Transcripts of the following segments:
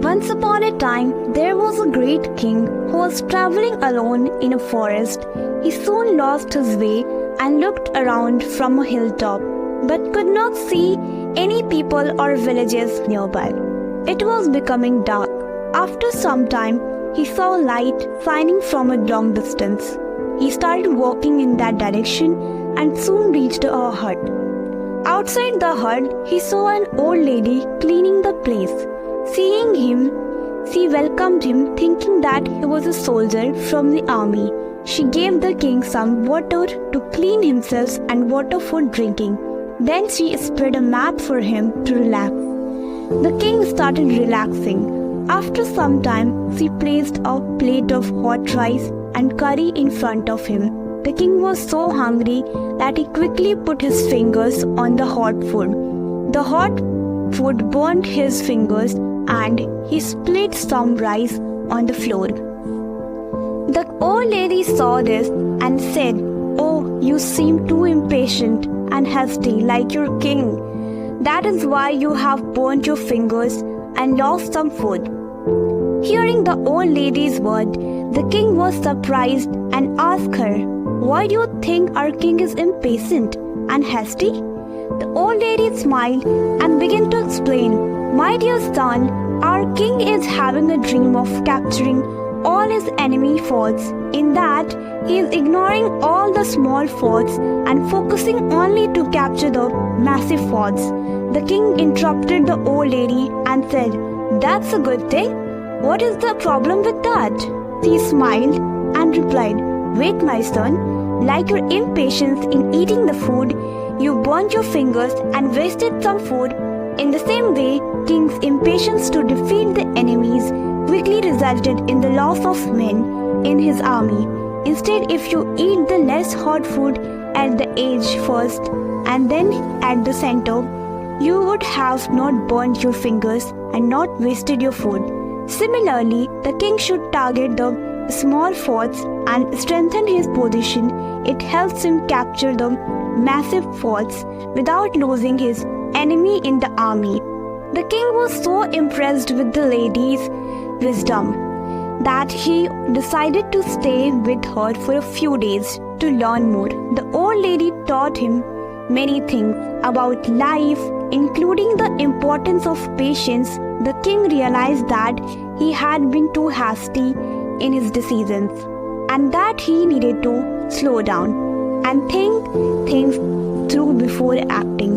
Once upon a time, there was a great king who was traveling alone in a forest. He soon lost his way and looked around from a hilltop, but could not see any people or villages nearby. It was becoming dark. After some time, he saw light shining from a long distance. He started walking in that direction and soon reached a hut. Outside the hut, he saw an old lady cleaning the place. Seeing him, she welcomed him, thinking that he was a soldier from the army. She gave the king some water to clean himself and water for drinking. Then she spread a mat for him to relax. The king started relaxing. After some time, she placed a plate of hot rice and curry in front of him. The king was so hungry that he quickly put his fingers on the hot food. The hot food burned his fingers and he split some rice on the floor. The old lady saw this and said, "Oh, you seem too impatient and hasty like your king. That is why you have burnt your fingers and lost some food." Hearing the old lady's word, the king was surprised and asked her, "Why do you think our king is impatient and hasty?" The old lady smiled and began to explain, "My dear son, our king is having a dream of capturing all his enemy forts. In that, he is ignoring all the small forts and focusing only to capture the massive forts." The king interrupted the old lady and said, "That's a good thing. What is the problem with that?" She smiled and replied, "Wait, my son. Like your impatience in eating the food, you burnt your fingers and wasted some food. In the same way, king's impatience to defeat the enemies quickly resulted in the loss of men in his army. Instead, if you eat the less hot food at the edge first and then at the center, you would have not burnt your fingers and not wasted your food." Similarly, the king should target the small forts and strengthen his position. It helps him capture the massive forts without losing his enemy in the army. The king was so impressed with the lady's wisdom that he decided to stay with her for a few days to learn more. The old lady taught him many things about life, including the importance of patience. The king realized that he had been too hasty in his decisions and that he needed to slow down and think things through before acting.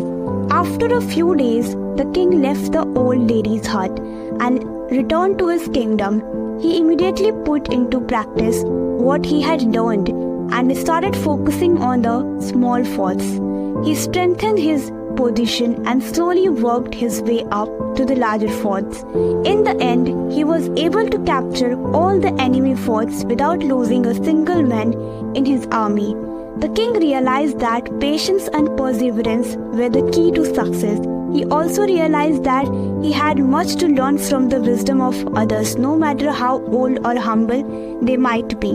After a few days, the king left the old lady's hut and returned to his kingdom. He immediately put into practice what he had learned and started focusing on the small forts. He strengthened his position and slowly worked his way up to the larger forts. In the end, he was able to capture all the enemy forts without losing a single man in his army. The king realized that patience and perseverance were the key to success. He also realized that he had much to learn from the wisdom of others, no matter how old or humble they might be.